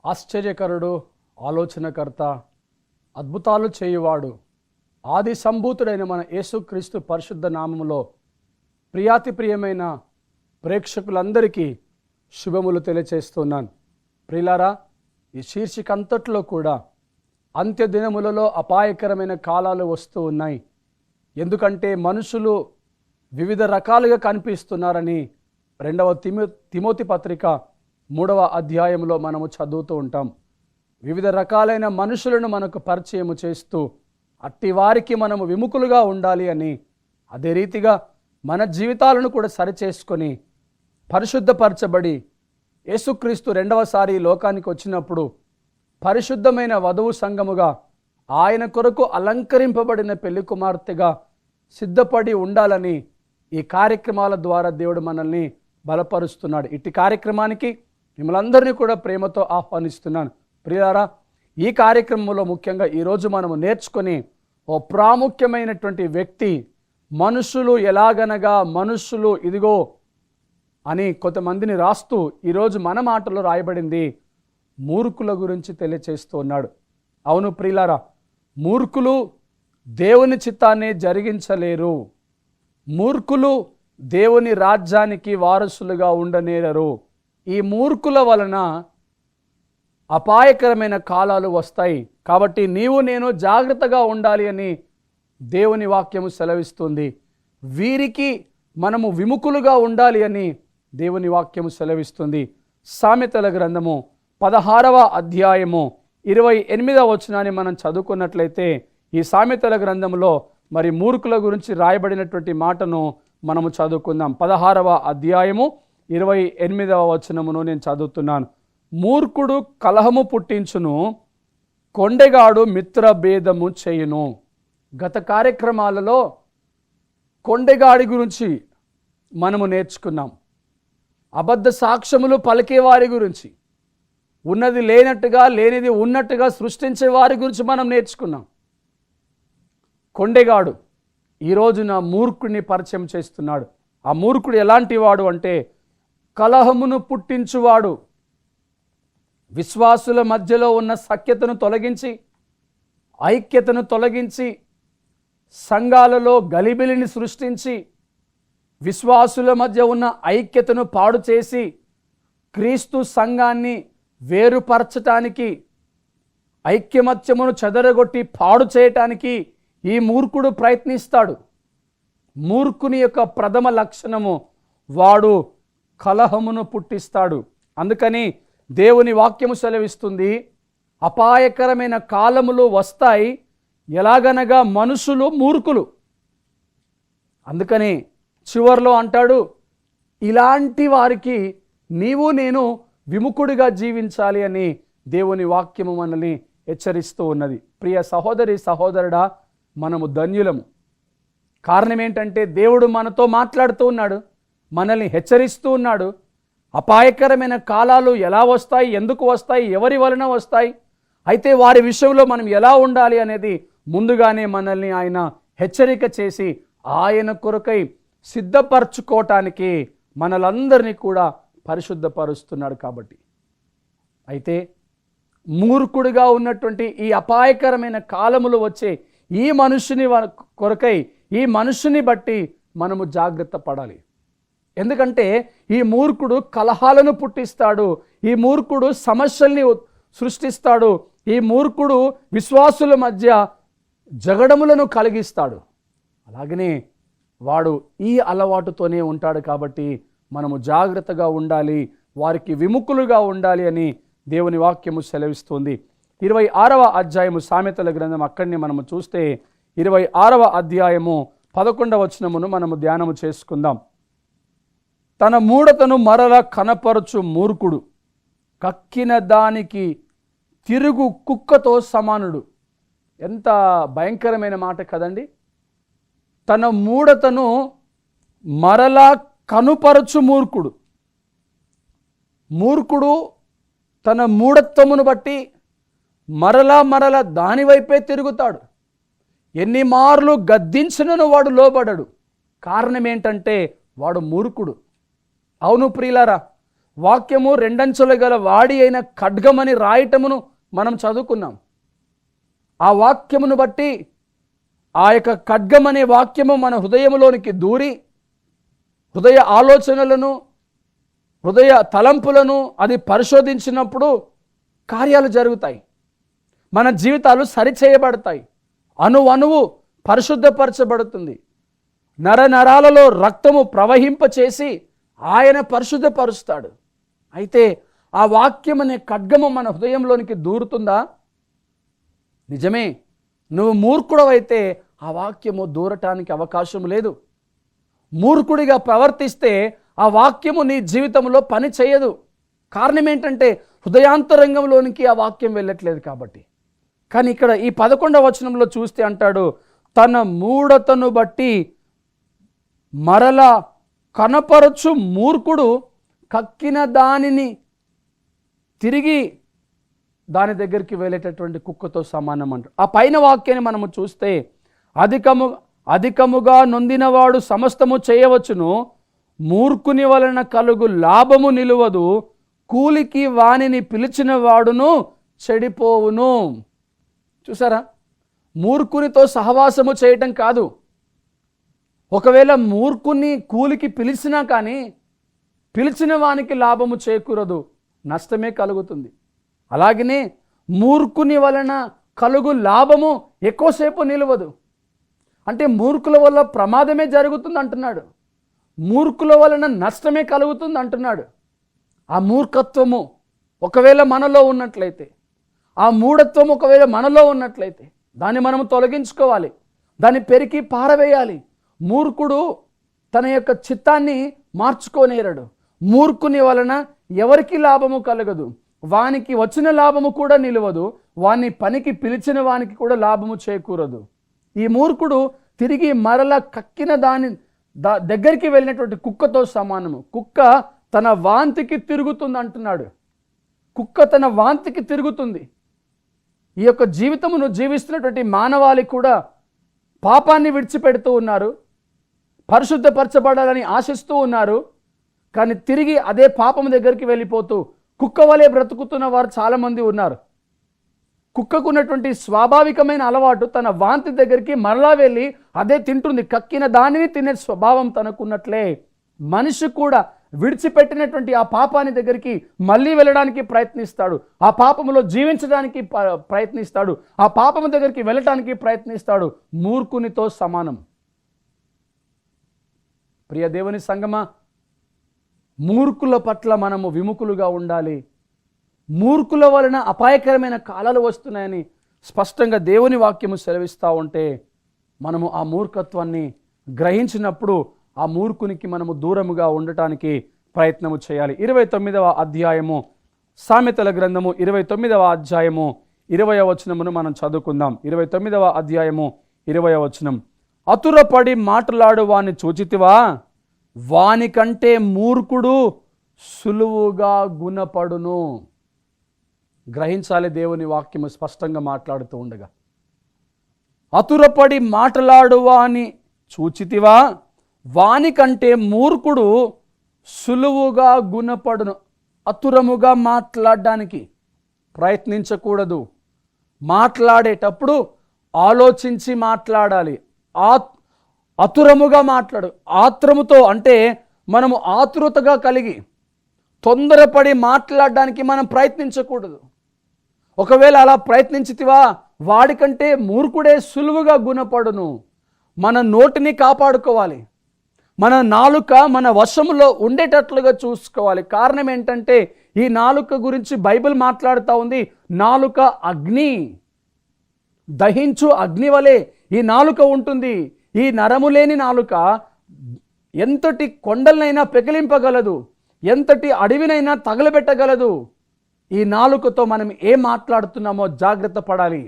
ఆశ్చర్యకరుడు, ఆలోచనకర్త, అద్భుతాలు చేయువాడు, ఆది సంభూతుడైన మన యేసుక్రీస్తు పరిశుద్ధ నామములో ప్రియాతి ప్రియమైన ప్రేక్షకులందరికీ శుభములు తెలియచేస్తున్నాను. ప్రియులారా, ఈ శీర్షిక అంతట్లో కూడా అంత్య దినములలో అపాయకరమైన కాలాలు వస్తూ ఉన్నాయి. ఎందుకంటే మనుషులు వివిధ రకాలుగా కనిపిస్తున్నారని 2వ తిమోతి పత్రిక 3వ అధ్యాయంలో మనము చదువుతూ ఉంటాం. వివిధ రకాలైన మనుషులను మనకు పరిచయం చేస్తూ అట్టి వారికి మనము విముఖులుగా ఉండాలి అని, అదే రీతిగా మన జీవితాలను కూడా సరిచేసుకొని పరిశుద్ధపరచబడి యేసుక్రీస్తు రెండవసారి లోకానికి వచ్చినప్పుడు పరిశుద్ధమైన వధువు సంఘముగా ఆయన కొరకు అలంకరింపబడిన పెళ్లి కుమార్తెగా సిద్ధపడి ఉండాలని ఈ కార్యక్రమాల ద్వారా దేవుడు మనల్ని బలపరుస్తున్నాడు. ఇట్టి కార్యక్రమానికి మిమ్మల్ందరినీ కూడా ప్రేమతో ఆహ్వానిస్తున్నాను. ప్రియులారా, ఈ కార్యక్రమంలో ముఖ్యంగా ఈరోజు మనము నేర్చుకొని ఓ ప్రాముఖ్యమైనటువంటి వ్యక్తి, మనుషులు ఎలాగనగా మనుషులు ఇదిగో అని కొంతమందిని రాస్తూ ఈరోజు మన మాటలో రాయబడింది మూర్ఖుల గురించి తెలియచేస్తూ ఉన్నాడు. అవును ప్రియులారా, మూర్ఖులు దేవుని చిత్తాన్ని జరిగించలేరు. మూర్ఖులు దేవుని రాజ్యానికి వారసులుగా ఉండనేరరు. ఈ మూర్ఖుల వలన అపాయకరమైన కాలాలు వస్తాయి. కాబట్టి నీవు నేను జాగ్రత్తగా ఉండాలి అని దేవుని వాక్యము సెలవిస్తుంది. వీరికి మనము విముఖులుగా ఉండాలి అని దేవుని వాక్యము సెలవిస్తుంది. సామెతల గ్రంథము 16వ అధ్యాయము 28వ వచనాన్ని మనం చదువుకున్నట్లయితే ఈ సామెతల గ్రంథంలో మరి మూర్ఖుల గురించి రాయబడినటువంటి మాటను మనము చదువుకుందాం. 16వ అధ్యాయము 28వ వచనమును నేను చదువుతున్నాను. మూర్ఖుడు కలహము పుట్టించును, కొండెగాడు మిత్రభేదము చేయును. గత కార్యక్రమాలలో కొండెగాడి గురించి మనము నేర్చుకున్నాం. అబద్ధ సాక్ష్యములు పలికేవారి గురించి, ఉన్నది లేనట్టుగా లేనిది ఉన్నట్టుగా సృష్టించే వారి గురించి మనం నేర్చుకున్నాం. కొండెగాడు ఈ రోజున మూర్ఖుడిని పరిచయం చేస్తున్నాడు. ఆ మూర్ఖుడు ఎలాంటి వాడు అంటే కలహమును పుట్టించువాడు. విశ్వాసుల మధ్యలో ఉన్న సఖ్యతను తొలగించి, ఐక్యతను తొలగించి, సంఘాలలో గలిబిలిని సృష్టించి, విశ్వాసుల మధ్య ఉన్న ఐక్యతను పాడు చేసి, క్రీస్తు సంఘాన్ని వేరుపరచటానికి, ఐక్యమత్యమును చెదరగొట్టి పాడు చేయటానికి ఈ మూర్ఖుడు ప్రయత్నిస్తాడు. మూర్ఖుని యొక్క ప్రథమ లక్షణము వాడు కలహమును పుట్టిస్తాడు. అందుకని దేవుని వాక్యము సెలవిస్తుంది, అపాయకరమైన కాలములు వస్తాయి, ఎలాగనగా మనుషులు మూర్ఖులు. అందుకని చివర్లో అంటాడు, ఇలాంటి వారికి నీవు నేను విముఖుడిగా జీవించాలి అని దేవుని వాక్యము మనల్ని హెచ్చరిస్తూ ఉన్నది. ప్రియ సహోదరి సహోదరుడా, మనము ధన్యులము. కారణం ఏంటంటే దేవుడు మనతో మాట్లాడుతూ ఉన్నాడు, మనల్ని హెచ్చరిస్తూ ఉన్నాడు. అపాయకరమైన కాలాలు ఎలా వస్తాయి, ఎందుకు వస్తాయి, ఎవరి వలన వస్తాయి, అయితే వారి విషయంలో మనం ఎలా ఉండాలి అనేది ముందుగానే మనల్ని ఆయన హెచ్చరిక చేసి ఆయన కొరకై సిద్ధపరచుకోవటానికి మనలందరినీ కూడా పరిశుద్ధపరుస్తున్నాడు. కాబట్టి అయితే మూర్ఖుడిగా ఉన్నటువంటి ఈ అపాయకరమైన కాలములు వచ్చే ఈ మనుషుని కొరకై, ఈ మనుషుని బట్టి మనము జాగ్రత్త పడాలి. ఎందుకంటే ఈ మూర్ఖుడు కలహాలను పుట్టిస్తాడు, ఈ మూర్ఖుడు సమస్యల్ని సృష్టిస్తాడు, ఈ మూర్ఖుడు విశ్వాసుల మధ్య జగడములను కలిగిస్తాడు. అలాగనే వాడు ఈ అలవాటుతోనే ఉంటాడు. కాబట్టి మనము జాగ్రత్తగా ఉండాలి, వారికి విముఖులుగా ఉండాలి అని దేవుని వాక్యము సెలవిస్తుంది. 26వ అధ్యాయము సామెతల గ్రంథం అక్కడిని మనము చూస్తే 26వ అధ్యాయము 11వ వచనమును మనము ధ్యానము చేసుకుందాం. తన మూఢతను మరల కనపరచు మూర్ఖుడు కక్కిన దానికి తిరుగు కుక్కతో సమానుడు. ఎంత భయంకరమైన మాట కదండి. తన మూఢతను మరలా కనుపరచు మూర్ఖుడు. మూర్ఖుడు తన మూఢత్వమును బట్టి మరలా దానివైపే తిరుగుతాడు. ఎన్ని మార్లు గద్దించినను వాడు లోబడడు. కారణం ఏంటంటే వాడు మూర్ఖుడు. అవును ప్రియులారా, వాక్యము రెండంచుల గల వాడి అయిన ఖడ్గమని రాయటమును మనం చదువుకున్నాం. ఆ వాక్యమును బట్టి ఆ యొక్క ఖడ్గమనే వాక్యము మన హృదయంలోనికి దూరి హృదయ ఆలోచనలను, హృదయ తలంపులను అది పరిశోధించినప్పుడు కార్యాలు జరుగుతాయి. మన జీవితాలు సరిచేయబడతాయి. అణువు పరిశుద్ధపరచబడుతుంది. నరాలలో రక్తము ప్రవహింపచేసి ఆయన పరిశుద్ధపరుస్తాడు. అయితే ఆ వాక్యం అనే ఖడ్గము మన హృదయంలోనికి దూరుతుందా? నిజమే. నువ్వు మూర్ఖుడవైతే ఆ వాక్యము దూరటానికి అవకాశం లేదు. మూర్ఖుడిగా ప్రవర్తిస్తే ఆ వాక్యము నీ జీవితంలో పని చేయదు. కారణం ఏంటంటే హృదయాంతరంగంలోనికి ఆ వాక్యం వెళ్ళట్లేదు కాబట్టి. కానీ ఇక్కడ ఈ 11వ వచనంలో చూస్తే అంటాడు, తన మూఢతను బట్టి మరలా కనపరచు మూర్ఖుడు కక్కిన దానిని తిరిగి దాని దగ్గరికి వెళ్ళేటటువంటి కుక్కతో సమానం అంటాడు. ఆ పైన వాక్యాన్ని మనము చూస్తే అధికముగా నొందినవాడు సమస్తము చేయవచ్చును, మూర్ఖుని వలన కలుగు లాభము నిలువదు, కూలికి వానిని పిలిచిన వాడును చెడిపోవును. చూసారా, మూర్ఖునితో సహవాసము చేయటం కాదు. ఒకవేళ మూర్ఖుని కూలికి పిలిచినా కానీ పిలిచిన వానికి లాభము చేకూరదు, నష్టమే కలుగుతుంది. అలాగనే మూర్ఖుని వలన కలుగు లాభము ఎక్కువసేపు నిలవదు. అంటే మూర్ఖుల వల్ల ప్రమాదమే జరుగుతుంది అంటున్నాడు. మూర్ఖుల వలన నష్టమే కలుగుతుంది అంటున్నాడు. ఆ మూర్ఖత్వము ఒకవేళ మనలో ఉన్నట్లయితే, ఆ మూఢత్వం ఒకవేళ మనలో ఉన్నట్లయితే దాన్ని మనము తొలగించుకోవాలి, దాన్ని పెరికి పారవేయాలి. మూర్ఖుడు తన యొక్క చిత్తాన్ని మార్చుకోనేరడు. మూర్ఖుని వలన ఎవరికి లాభము కలగదు, వానికి వచ్చిన లాభము కూడా నిలవదు, వాని పనికి పిలిచిన వానికి కూడా లాభము చేకూరదు. ఈ మూర్ఖుడు తిరిగి మరల కక్కిన దాని దగ్గరికి వెళ్ళినటువంటి కుక్కతో సమానము. కుక్క తన వాంతికి తిరుగుతుంది అంటున్నాడు. కుక్క తన వాంతికి తిరుగుతుంది. ఈ యొక్క జీవితమును జీవిస్తున్నటువంటి మానవాళి కూడా పాపాన్ని విడిచిపెడుతూ ఉన్నారు, పరిశుద్ధపరచబడాలని ఆశిస్తూ ఉన్నారు. కానీ తిరిగి అదే పాపం దగ్గరికి వెళ్ళిపోతూ కుక్క వలె బ్రతుకుతున్న వారు చాలామంది ఉన్నారు. కుక్కకున్నటువంటి స్వాభావికమైన అలవాటు తన వాంతి దగ్గరికి మరలా వెళ్ళి అదే తింటుంది. కక్కిన దానిని తినే స్వభావం తనకున్నట్లే మనిషి కూడా విడిచిపెట్టినటువంటి ఆ పాపాన్ని దగ్గరికి మళ్ళీ వెళ్ళడానికి ప్రయత్నిస్తాడు. ఆ పాపములో జీవించడానికి ప్రయత్నిస్తాడు. ఆ పాపము దగ్గరికి వెళ్ళటానికి ప్రయత్నిస్తాడు. మూర్ఖునితో సమానం. ప్రియ దేవుని సంగమా, మూర్ఖుల పట్ల మనము విముఖులుగా ఉండాలి. మూర్ఖుల వలన అపాయకరమైన కాలాలు వస్తున్నాయని స్పష్టంగా దేవుని వాక్యము సెలవిస్తూ ఉంటే మనము ఆ మూర్ఖత్వాన్ని గ్రహించినప్పుడు ఆ మూర్ఖునికి మనము దూరముగా ఉండటానికి ప్రయత్నము చేయాలి. 29వ అధ్యాయము సామెతల గ్రంథము 29వ అధ్యాయము 20వ వచనమును మనం చదువుకుందాం. 29వ అధ్యాయము 20వ వచనం, అతురపడి మాట్లాడు వాని చూచితివా, వానికంటే మూర్ఖుడు సులువుగా గుణపడును. గ్రహించాలి దేవుని వాక్యము స్పష్టంగా మాట్లాడుతూ ఉండగా. అతురపడి మాట్లాడువా అని చూచితివా, వానికంటే మూర్ఖుడు సులువుగా గుణపడును. అతురముగా మాట్లాడడానికి ప్రయత్నించకూడదు. మాట్లాడేటప్పుడు ఆలోచించి మాట్లాడాలి. అతురముగా మాట్లాడు. ఆత్రముతో అంటే మనము ఆతురతగా కలిగి తొందరపడి మాట్లాడడానికి మనం ప్రయత్నించకూడదు. ఒకవేళ అలా ప్రయత్నించితివా, వాడికంటే మూర్ఖుడే సులువుగా గుణపడును. మన నోటిని కాపాడుకోవాలి. మన నాలుక మన వశములో ఉండేటట్లుగా చూసుకోవాలి. కారణం ఏంటంటే ఈ నాలుక గురించి బైబిల్ మాట్లాడుతూ ఉంది. నాలుక అగ్ని, దహించు అగ్ని వలె ఈ నాలుక ఉంటుంది. ఈ నరము లేని నాలుక ఎంతటి కొండలనైనా పెకిలింపగలదు, ఎంతటి అడవినైనా తగలబెట్టగలదు. ఈ నాలుకతో మనం ఏం మాట్లాడుతున్నామో జాగ్రత్త పడాలి.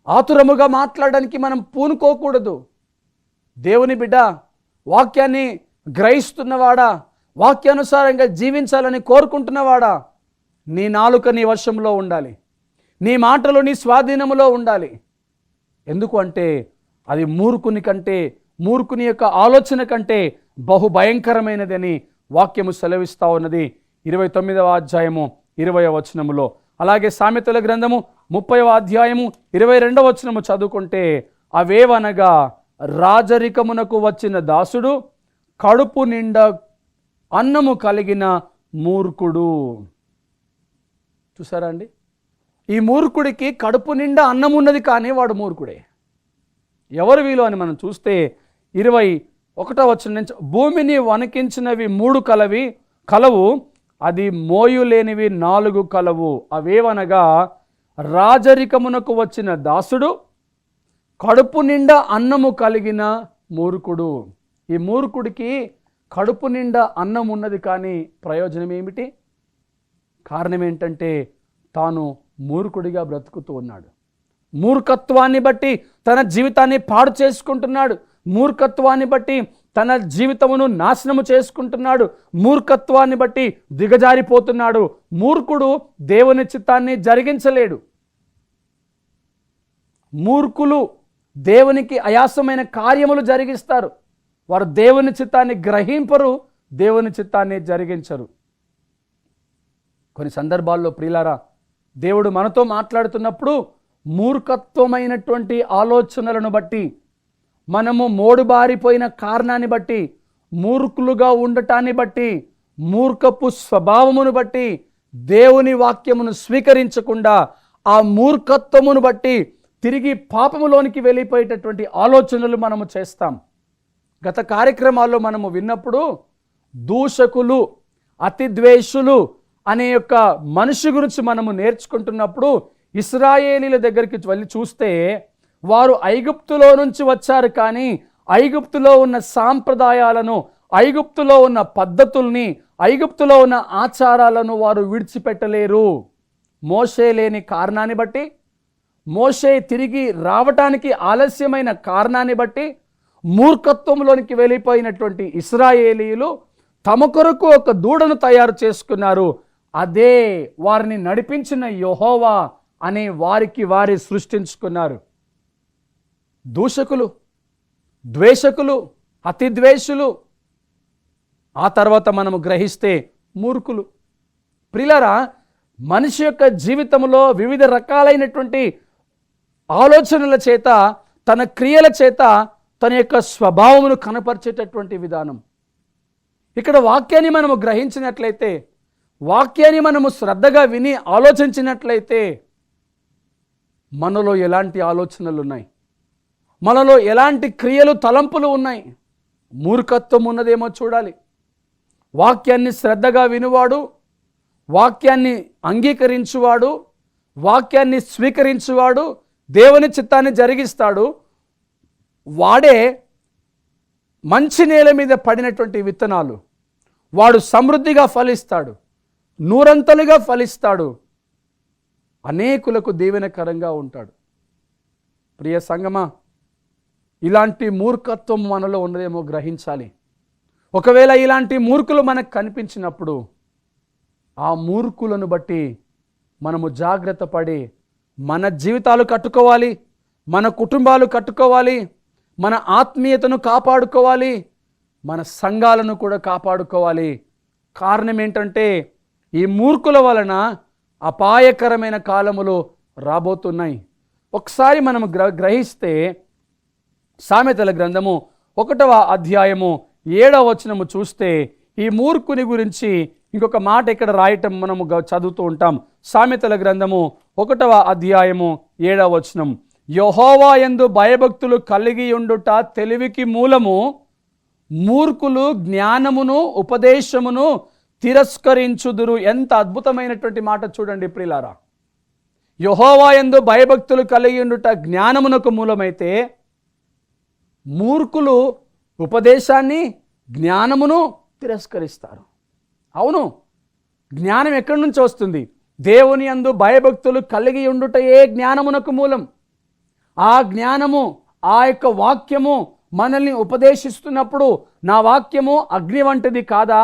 ఆతురముగా మాట్లాడడానికి మనం పూనుకోకూడదు. దేవుని బిడ్డ, వాక్యాన్ని గ్రహిస్తున్నవాడా, వాక్యానుసారంగా జీవించాలని కోరుకుంటున్నవాడా, నీ నాలుక నీ వశంలో ఉండాలి. నీ మాటలు నీ స్వాధీనములో ఉండాలి. ఎందుకు అంటే అది మూర్ఖుని కంటే, మూర్ఖుని యొక్క ఆలోచన కంటే బహు భయంకరమైనదని వాక్యము సెలవిస్తూ ఉన్నది. 29వ అధ్యాయము 20వ వచనములో. అలాగే సామెతల గ్రంథము 30వ అధ్యాయము 22వ వచనము చదువుకుంటే అవేవనగా, రాజరికమునకు వచ్చిన దాసుడు, కడుపు నిండా అన్నము కలిగిన మూర్ఖుడు. చూసారా అండి? ఈ మూర్ఖుడికి కడుపు నిండా అన్నం ఉన్నది, కానీ వాడు మూర్ఖుడే. ఎవరు వీలు అని మనం చూస్తే 21వ వచనం నుంచి, భూమిని వణికించినవి 3 కలవు, అది మోయులేనివి 4 కలవు. అవేవనగా, రాజరికమునకు వచ్చిన దాసుడు, కడుపు నిండా అన్నము కలిగిన మూర్ఖుడు. ఈ మూర్ఖుడికి కడుపు నిండా అన్నం ఉన్నది, కానీ ప్రయోజనం ఏమిటి? కారణం ఏంటంటే తాను మూర్ఖుడిగా బ్రతుకుతూ ఉన్నాడు. మూర్ఖత్వాన్ని బట్టి తన జీవితాన్ని పాడు చేసుకుంటున్నాడు. మూర్ఖత్వాన్ని బట్టి తన జీవితమును నాశనము చేసుకుంటున్నాడు. మూర్ఖత్వాన్ని బట్టి దిగజారిపోతున్నాడు. మూర్ఖుడు దేవుని చిత్తాన్ని జరిగించలేడు. మూర్ఖులు దేవునికి అయాసమైన కార్యములు జరిగిస్తారు. వారు దేవుని చిత్తాన్ని గ్రహింపరు, దేవుని చిత్తాన్ని జరిగించరు. కొన్ని సందర్భాల్లో ప్రియులారా, దేవుడు మనతో మాట్లాడుతున్నప్పుడు మూర్ఖత్వమైనటువంటి ఆలోచనలను బట్టి, మనము మోడుబారిపోయిన కారణాన్ని బట్టి, మూర్ఖులుగా ఉండటాన్ని బట్టి, మూర్ఖపు స్వభావమును బట్టి, దేవుని వాక్యమును స్వీకరించకుండా ఆ మూర్ఖత్వమును బట్టి తిరిగి పాపములోనికి వెళ్ళిపోయేటటువంటి ఆలోచనలు మనము చేస్తాం. గత కార్యక్రమాల్లో మనము విన్నప్పుడు దూషకులు, అతిద్వేషులు అనే యొక్క మనిషి గురించి మనము నేర్చుకుంటున్నప్పుడు ఇశ్రాయేలీల దగ్గరికి వెళ్ళి చూస్తే వారు ఐగుప్తులో నుంచి వచ్చారు, కానీ ఐగుప్తులో ఉన్న సాంప్రదాయాలను, ఐగుప్తులో ఉన్న పద్ధతుల్ని, ఐగుప్తులో ఉన్న ఆచారాలను వారు విడిచిపెట్టలేరు. మోషే లేని కారణాన్ని బట్టి, మోషే తిరిగి రావటానికి ఆలస్యమైన కారణాన్ని బట్టి మూర్ఖత్వంలోనికి వెళ్ళిపోయినటువంటి ఇశ్రాయేలీయులు తమ కొరకు ఒక దూడను తయారు చేసుకున్నారు. అదే వారిని నడిపించిన యెహోవా అనే వారికి వారి సృష్టించుకున్నారు. దూషకులు, ద్వేషకులు, అతిద్వేషులు, ఆ తర్వాత మనము గ్రహిస్తే మూర్ఖులు. ప్రియులారా, మనిషి యొక్క జీవితంలో వివిధ రకాలైనటువంటి ఆలోచనల చేత, తన క్రియల చేత తన యొక్క స్వభావమును కనపరిచేటటువంటి విధానం. ఇక్కడ వాక్యాన్ని మనము గ్రహించినట్లయితే, వాక్యాన్ని మనము శ్రద్ధగా విని ఆలోచించినట్లయితే మనలో ఎలాంటి ఆలోచనలు ఉన్నాయి, మనలో ఎలాంటి క్రియలు, తలంపులు ఉన్నాయి. మూర్ఖత్వం ఉన్నదేమో చూడాలి. వాక్యాన్ని శ్రద్ధగా వినువాడు, వాక్యాన్ని అంగీకరించువాడు, వాక్యాన్ని స్వీకరించువాడు, దేవుని చిత్తాన్ని జరిగిస్తాడు. వాడే మంచి నేల మీద పడినటువంటి విత్తనాలు. వాడు సమృద్ధిగా ఫలిస్తాడు, నూరంతలుగా ఫలిస్తాడు, అనేకులకు దీవెనకరంగా ఉంటాడు. ప్రియ సంగమా, ఇలాంటి మూర్ఖత్వం మనలో ఉన్నదేమో గ్రహించాలి. ఒకవేళ ఇలాంటి మూర్ఖులు మనకు కనిపించినప్పుడు ఆ మూర్ఖులను బట్టి మనము జాగ్రత్త పడి మన జీవితాలు కట్టుకోవాలి, మన కుటుంబాలు కట్టుకోవాలి, మన ఆత్మీయతను కాపాడుకోవాలి, మన సంఘాలను కూడా కాపాడుకోవాలి. కారణం ఏంటంటే ఈ మూర్ఖుల వలన అపాయకరమైన కాలములు రాబోతున్నాయి. ఒకసారి మనము గ్రహిస్తే సామెతల గ్రంథము 1వ అధ్యాయము 7వ వచనము చూస్తే ఈ మూర్ఖుని గురించి ఇంకొక మాట ఇక్కడ రాయటం మనము చదువుతూ ఉంటాం. సామెతల గ్రంథము 1వ అధ్యాయము 7వ వచనం, యెహోవా యందు భయభక్తులు కలిగి ఉండుట తెలివికి మూలము, మూర్ఖులు జ్ఞానమును ఉపదేశమును తిరస్కరించుదురు. ఎంత అద్భుతమైనటువంటి మాట చూడండి ప్రియులారా. యెహోవా యందు భయభక్తులు కలిగి ఉండుట జ్ఞానమునకు మూలమైతే, మూర్ఖులు ఉపదేశాన్ని, జ్ఞానమును తిరస్కరిస్తారు. అవును, జ్ఞానం ఎక్కడి నుంచి వస్తుంది? దేవుని యందు భయభక్తులు కలిగి ఉండుటయే జ్ఞానమునకు మూలం. ఆ జ్ఞానము, ఆ యొక్క వాక్యము మనల్ని ఉపదేశిస్తున్నప్పుడు, నా వాక్యము అగ్ని వంటిది కాదా,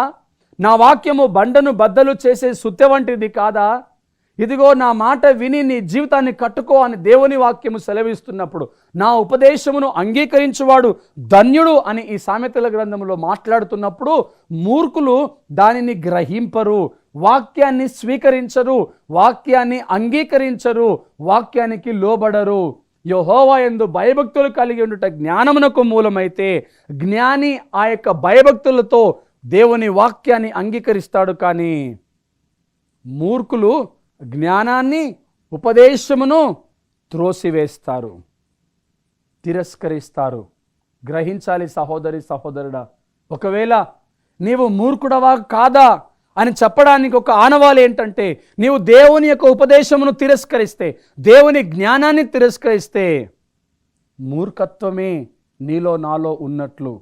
నా వాక్యము బండను బద్దలు చేసే సుత్తె వంటిది కాదా, ఇదిగో నా మాట విని నీ జీవితాన్ని కట్టుకో అని దేవుని వాక్యము సెలవిస్తున్నప్పుడు, నా ఉపదేశమును అంగీకరించువాడు ధన్యుడు అని ఈ సామెతల గ్రంథంలో మాట్లాడుతున్నప్పుడు మూర్ఖులు దానిని గ్రహింపరు. వాక్యాన్ని స్వీకరించరు, వాక్యాన్ని అంగీకరించరు, వాక్యానికి లోబడరు. యెహోవా యందు భయభక్తులు కలిగి ఉండుట జ్ఞానమునకు మూలమైతే జ్ఞాని ఆ యొక్క భయభక్తులతో దేవుని వాక్యాన్ని అంగీకరిస్తాడు. కానీ మూర్ఖులు జ్ఞానాన్ని, ఉపదేశమును త్రోసివేస్తారు, తిరస్కరిస్తారు. గ్రహించాలి సహోదరి సహోదరుడా. ఒకవేళ నీవు మూర్ఖుడవా కాదా అని చెప్పడానికి ఒక ఆనవాలు ఏంటంటే, నీవు దేవుని యొక్క ఉపదేశమును తిరస్కరిస్తే, దేవుని జ్ఞానాన్ని తిరస్కరిస్తే మూర్ఖత్వమే నీలో నాలో ఉన్నట్లు.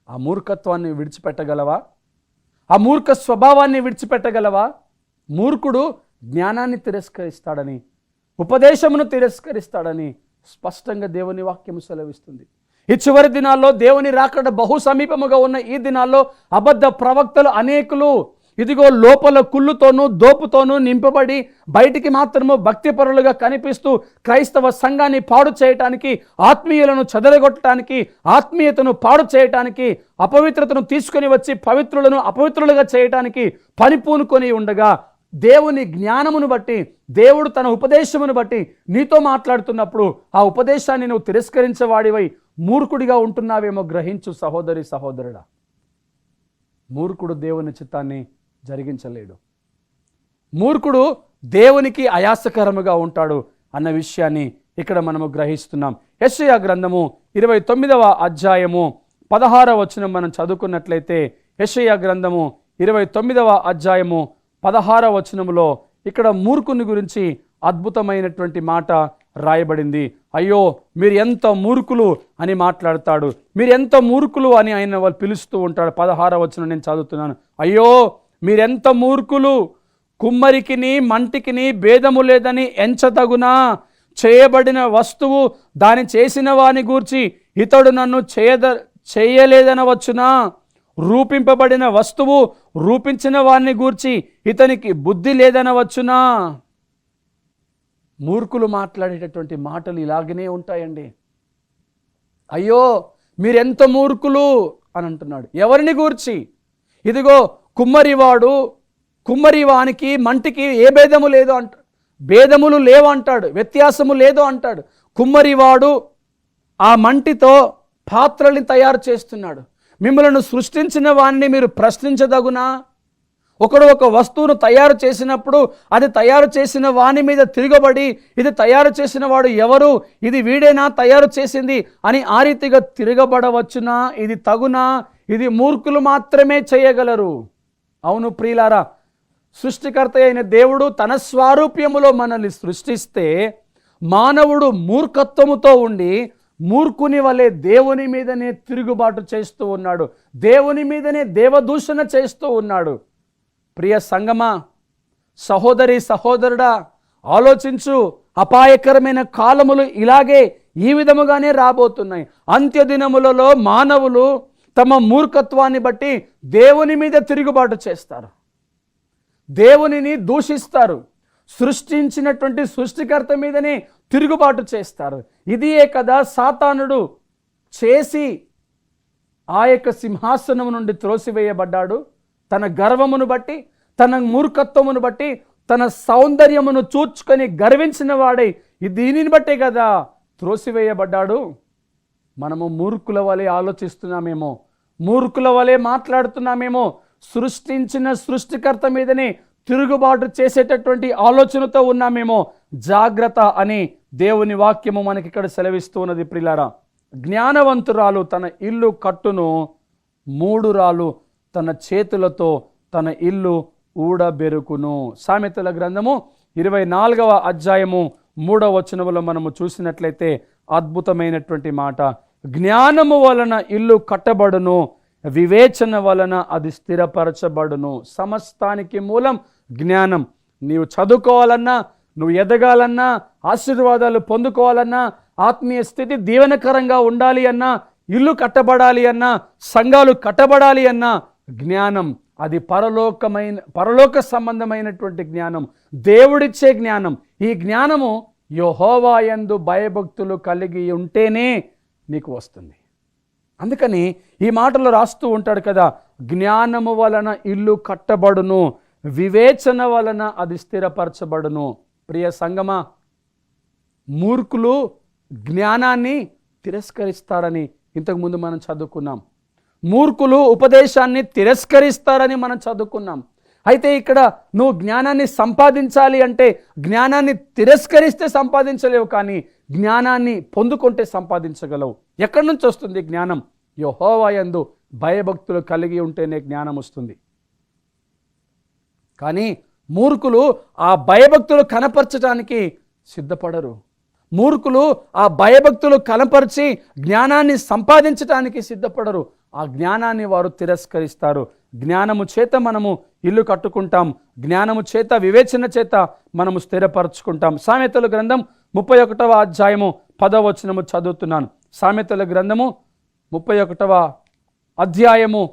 ఆ మూర్ఖత్వాన్ని విడిచిపెట్టగలవా? ఆ మూర్ఖ స్వభావాన్ని విడిచిపెట్టగలవా? మూర్ఖుడు జ్ఞానాన్ని తిరస్కరిస్తాడని, ఉపదేశమును తిరస్కరిస్తాడని స్పష్టంగా దేవుని వాక్యము సెలవిస్తుంది. ఈ చివరి దినాల్లో దేవుని రాకడ బహు సమీపముగా ఉన్న ఈ దినాల్లో అబద్ధ ప్రవక్తలు అనేకులు ఇదిగో లోపల కుళ్ళుతోనూ దోపుతోనూ నింపబడి బయటికి మాత్రము భక్తిపరులుగా కనిపిస్తూ క్రైస్తవ సంఘాన్ని పాడు చేయటానికి, ఆత్మీయులను చెదరగొట్టడానికి, ఆత్మీయతను పాడు చేయటానికి, అపవిత్రతను తీసుకొని వచ్చి పవిత్రులను అపవిత్రులుగా చేయటానికి పనిపూనుకొని ఉండగా, దేవుని జ్ఞానమును బట్టి, దేవుడు తన ఉపదేశమును బట్టి నీతో మాట్లాడుతున్నప్పుడు ఆ ఉపదేశాన్ని నువ్వు తిరస్కరించేవాడివై మూర్ఖుడిగా ఉంటున్నావేమో గ్రహించు సహోదరి సహోదరుడా. మూర్ఖుడు దేవుని చిత్తాన్ని జరిగించలేడు. మూర్ఖుడు దేవునికి అయాసకరముగా ఉంటాడు అన్న విషయాన్ని ఇక్కడ మనము గ్రహిస్తున్నాం. యెషయా గ్రంథము 29వ అధ్యాయము 16వ వచనం మనం చదువుకున్నట్లయితే, యెషయా గ్రంథము 29వ అధ్యాయము 16వ వచనములో ఇక్కడ మూర్ఖుని గురించి అద్భుతమైనటువంటి మాట రాయబడింది. అయ్యో మీరు ఎంత మూర్ఖులు అని మాట్లాడతాడు. మీరు ఎంత మూర్ఖులు అని ఆయన వాళ్ళు పిలుస్తూ ఉంటాడు. 16వ వచనం నేను చదువుతున్నాను. అయ్యో మీరెంత మూర్ఖులు, కుమ్మరికిని మంటికిని భేదము లేదని ఎంచతగునా? చేయబడిన వస్తువు దాని చేసిన వాని గూర్చి ఇతడు నన్ను చేయలేదనవచ్చునా? రూపింపబడిన వస్తువు రూపించిన వారిని గూర్చి ఇతనికి బుద్ధి లేదనవచ్చునా? మూర్ఖులు మాట్లాడేటటువంటి మాటలు ఇలాగనే ఉంటాయండి. అయ్యో మీరెంత మూర్ఖులు అని అంటున్నాడు. ఎవరిని గూర్చి? ఇదిగో కుమ్మరివానికి మంటికి ఏ భేదము లేదు అంటాడు, భేదములు లేవు అంటాడు, వ్యత్యాసము లేదు అంటాడు. కుమ్మరివాడు ఆ మంటితో పాత్రల్ని తయారు చేస్తున్నాడు. మిమ్మల్ని సృష్టించిన వాణ్ణి మీరు ప్రశ్నించదగునా? ఒకడు ఒక వస్తువును తయారు చేసినప్పుడు అది తయారు చేసిన వాని మీద తిరగబడి, ఇది తయారు చేసిన వాడు ఎవరు, ఇది వీడేనా తయారు చేసింది అని ఆ రీతిగా తిరగబడవచ్చునా? ఇది తగునా? ఇది మూర్ఖులు మాత్రమే చేయగలరు. అవును ప్రియులారా, సృష్టికర్త అయిన దేవుడు తన స్వారూప్యములో మనల్ని సృష్టిస్తే మానవుడు మూర్ఖత్వముతో ఉండి మూర్ఖుని వలె దేవుని మీదనే తిరుగుబాటు చేస్తూ ఉన్నాడు, దేవుని మీదనే దేవదూషణ చేస్తూ ఉన్నాడు. ప్రియ సంగమా, సహోదరి సహోదరుడా, ఆలోచించు. అపాయకరమైన కాలములు ఇలాగే ఈ విధముగానే రాబోతున్నాయి. అంత్యదినములలో మానవులు తమ మూర్ఖత్వాన్ని బట్టి దేవుని మీద తిరుగుబాటు చేస్తారు, దేవునిని దూషిస్తారు, సృష్టించినటువంటి సృష్టికర్త మీదనే తిరుగుబాటు చేస్తారు. ఇదియే కదా సాతానుడు చేసి ఆ యొక్క సింహాసనం నుండి త్రోసివేయబడ్డాడు. తన గర్వమును బట్టి, తన మూర్ఖత్వమును బట్టి, తన సౌందర్యమును చూచుకొని గర్వించిన వాడై దీనిని బట్టే కదా త్రోసివేయబడ్డాడు. మనము మూర్ఖుల వలె ఆలోచిస్తున్నామేమో, మూర్ఖుల వలె మాట్లాడుతున్నామేమో, సృష్టించిన సృష్టికర్త మీదనే తిరుగుబాటు చేసేటటువంటి ఆలోచనతో ఉన్నామేమో. జాగ్రత్త అని దేవుని వాక్యము మనకి ఇక్కడ సెలవిస్తూ ఉన్నది. ప్రియులారా, జ్ఞానవంతురాలు తన ఇల్లు కట్టును, మూఢురాలు తన చేతులతో తన ఇల్లు ఊడబెరుకును. సామెతల గ్రంథము 24వ అధ్యాయము 3వ వచనములో మనము చూసినట్లయితే అద్భుతమైనటువంటి మాట. జ్ఞానము వలన ఇల్లు కట్టబడును, వివేచన వలన అది స్థిరపరచబడును. సమస్తానికి మూలం జ్ఞానం. నీవు చదువుకోవాలన్నా, నువ్వు ఎదగాలన్నా, ఆశీర్వాదాలు పొందుకోవాలన్నా, ఆత్మీయ స్థితి దీవెనకరంగా ఉండాలి అన్నా, ఇల్లు కట్టబడాలి అన్నా, సంఘాలు కట్టబడాలి అన్నా, జ్ఞానం అది పరలోక సంబంధమైనటువంటి జ్ఞానం, దేవుడిచ్చే జ్ఞానం. ఈ జ్ఞానము యెహోవా యందు భయభక్తులు కలిగి ఉంటేనే నీకు వస్తుంది. అందుకని ఈ మాటలు రాస్తూ ఉంటాడు కదా, జ్ఞానము వలన ఇల్లు కట్టబడును, వివేచన వలన అది స్థిరపరచబడును. ప్రియ సంగమా, మూర్ఖులు జ్ఞానాన్ని తిరస్కరిస్తారని ఇంతకుముందు మనం చదువుకున్నాం. మూర్ఖులు ఉపదేశాన్ని తిరస్కరిస్తారని మనం చదువుకున్నాం. అయితే ఇక్కడ నువ్వు జ్ఞానాన్ని సంపాదించాలి అంటే జ్ఞానాన్ని తిరస్కరిస్తే సంపాదించలేవు, కానీ జ్ఞానాన్ని పొందుకుంటే సంపాదించగలవు. ఎక్కడి నుంచి వస్తుంది జ్ఞానం? యెహోవా యందు భయభక్తులు కలిగి ఉంటేనే జ్ఞానం వస్తుంది. కానీ మూర్ఖులు ఆ భయభక్తులు కనపరచడానికి సిద్ధపడరు. మూర్ఖులు ఆ భయభక్తులు కనపరిచి జ్ఞానాన్ని సంపాదించడానికి సిద్ధపడరు. ఆ జ్ఞానాన్ని వారు తిరస్కరిస్తారు. జ్ఞానము చేత మనము ఇల్లు కట్టుకుంటాం, జ్ఞానము చేత వివేచన చేత మనము స్థిరపరచుకుంటాం. సామెతల గ్రంథం 31వ అధ్యాయము 10వ వచనము చదువుతున్నాను. సామెతల గ్రంథము 31వ అధ్యాయము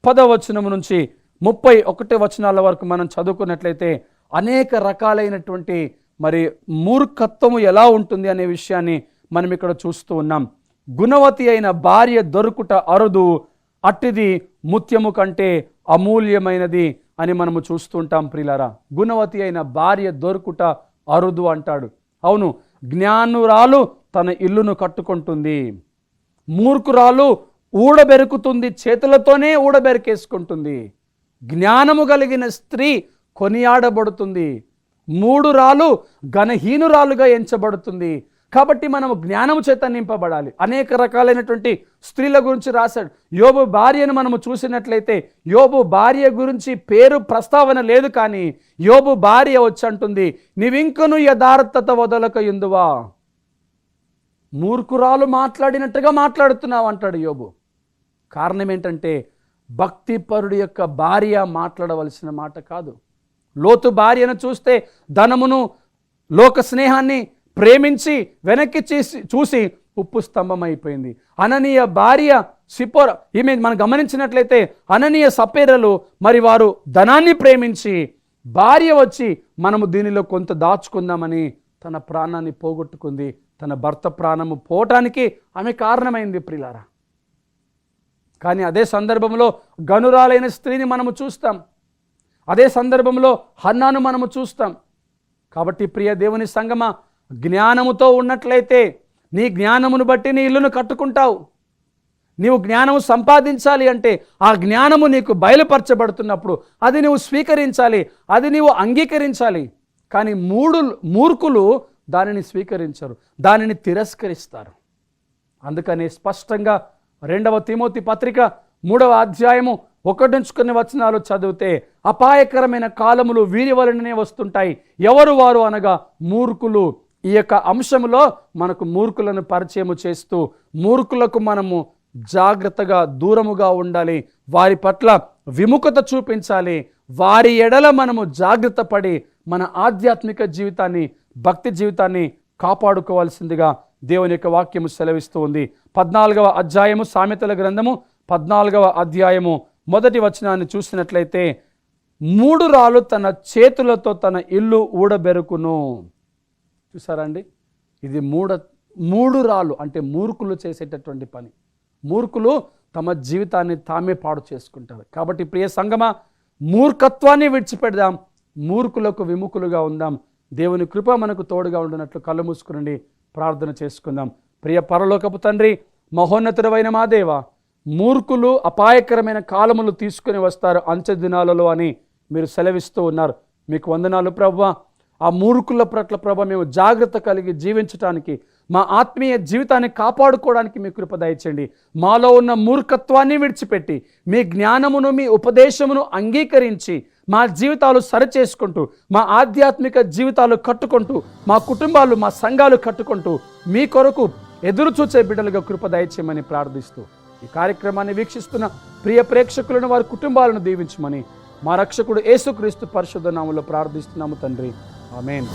10వ వచనము నుంచి 31 వచనాల వరకు మనం చదువుకున్నట్లయితే అనేక రకాలైనటువంటి మరి మూర్ఖత్వము ఎలా ఉంటుంది అనే విషయాన్ని మనం ఇక్కడ చూస్తూ ఉన్నాం. గుణవతి అయిన భార్య దొరుకుట అరుదు, అట్టిది ముత్యము కంటే అమూల్యమైనది అని మనము చూస్తుంటాం. ప్రియులారా, గుణవతి అయిన భార్య దొరుకుట అరుదు అంటాడు. అవును, జ్ఞానురాలు తన ఇల్లును కట్టుకుంటుంది, మూర్ఖురాలు ఊడబెరుకుతుంది, చేతులతోనే ఊడబెరికేసుకుంటుంది. జ్ఞానము కలిగిన స్త్రీ కొనియాడబడుతుంది, మూఢురాలు ఘనహీనురాలుగా ఎంచబడుతుంది. కాబట్టి మనము జ్ఞానము చేత నింపబడాలి. అనేక రకాలైనటువంటి స్త్రీల గురించి రాశాడు. యోబు భార్యను మనము చూసినట్లయితే యోబు భార్య గురించి పేరు ప్రస్తావన లేదు, కానీ యోబు భార్య వచ్చి అంటుంది, నీవింకను యథార్థత వదలక యుందువా, మూర్ఖురాలు మాట్లాడినట్టుగా మాట్లాడుతున్నావు అంటాడు యోబు. కారణం ఏంటంటే భక్తిపరుడి యొక్క భార్య మాట్లాడవలసిన మాట కాదు. లోతు భార్యను చూస్తే ధనమును లోక స్నేహాన్ని ప్రేమించి వెనక్కి చూసి ఉప్పు స్తంభం అయిపోయింది. అననీయ భార్య సిపోర, ఈమె మనం గమనించినట్లయితే అననీయ సపేరలు మరి వారు ధనాన్ని ప్రేమించి, భార్య వచ్చి మనము దీనిలో కొంత దాచుకుందామని తన ప్రాణాన్ని పోగొట్టుకుంది. తన భర్త ప్రాణము పోవటానికి ఆమె కారణమైంది ప్రియులారా. కానీ అదే సందర్భంలో గనురాలైన స్త్రీని మనము చూస్తాం, అదే సందర్భంలో హన్నాను మనము చూస్తాం. కాబట్టి ప్రియ దేవుని సంగమా, జ్ఞానముతో ఉన్నట్లయితే నీ జ్ఞానమును బట్టి నీ ఇల్లును కట్టుకుంటావు. నీవు జ్ఞానము సంపాదించాలి అంటే ఆ జ్ఞానము నీకు బయలుపరచబడుతున్నప్పుడు అది నీవు స్వీకరించాలి, అది నీవు అంగీకరించాలి. కానీ మూర్ఖులు దానిని స్వీకరించరు, దానిని తిరస్కరిస్తారు. అందుకని స్పష్టంగా 2వ తిమోతి పత్రిక 3వ అధ్యాయము 1 వచనాలు చదివితే అపాయకరమైన కాలములు వీరి వలననే వస్తుంటాయి. ఎవరు వారు అనగా మూర్ఖులు. ఈ యొక్క అంశంలో మనకు మూర్ఖులను పరిచయం చేస్తూ మూర్ఖులకు మనము జాగ్రత్తగా దూరముగా ఉండాలి, వారి పట్ల విముఖత చూపించాలి, వారి ఎడల మనము జాగ్రత్త పడి మన ఆధ్యాత్మిక జీవితాన్ని, భక్తి జీవితాన్ని కాపాడుకోవాల్సిందిగా దేవుని యొక్క వాక్యము సెలవిస్తూ ఉంది. 14వ అధ్యాయము సామెతల గ్రంథము 14వ అధ్యాయము 1వ వచనాన్ని చూసినట్లయితే, మూఢురాలు తన చేతులతో తన ఇల్లు ఊడబెరుకును. చూసారా అండి, ఇది మూఢురాలు అంటే మూర్ఖులు చేసేటటువంటి పని. మూర్ఖులు తమ జీవితాన్ని తామే పాడు చేసుకుంటారు. కాబట్టి ప్రియ సంగమా, మూర్ఖత్వాన్ని విడిచిపెడదాం, మూర్ఖులకు విముఖులుగా ఉందాం. దేవుని కృప మనకు తోడుగా ఉండినట్లు కళ్ళు మూసుకునండి, ప్రార్థన చేసుకుందాం. ప్రియ పరలోకపు తండ్రి, మహోన్నతుడైన మా దేవ, మూర్ఖులు అపాయకరమైన కాలములు తీసుకుని వస్తారు అంచె దినాలలో అని మీరు సెలవిస్తూ ఉన్నారు. మీకు వందనాలు ప్రభువా. ఆ మూర్ఖుల పట్ల ప్రభు మేము జాగ్రత్త కలిగి జీవించడానికి, మా ఆత్మీయ జీవితాన్ని కాపాడుకోవడానికి మీ కృప దయచేయండి. మాలో ఉన్న మూర్ఖత్వాన్ని విడిచిపెట్టి మీ జ్ఞానమును, మీ ఉపదేశమును అంగీకరించి మా జీవితాలు సరిచేసుకుంటూ, మా ఆధ్యాత్మిక జీవితాలు కట్టుకుంటూ, మా కుటుంబాలు, మా సంఘాలు కట్టుకుంటూ మీ కొరకు ఎదురు చూచే బిడ్డలుగా కృప దయచేయమని ప్రార్థిస్తూ ఈ కార్యక్రమాన్ని వీక్షిస్తున్న ప్రియ ప్రేక్షకులను, వారి కుటుంబాలను దీవించమని మా రక్షకుడు యేసుక్రీస్తు పరిశుద్ధ నామములో ప్రార్థిస్తున్నాము తండ్రి. ఆమేన్.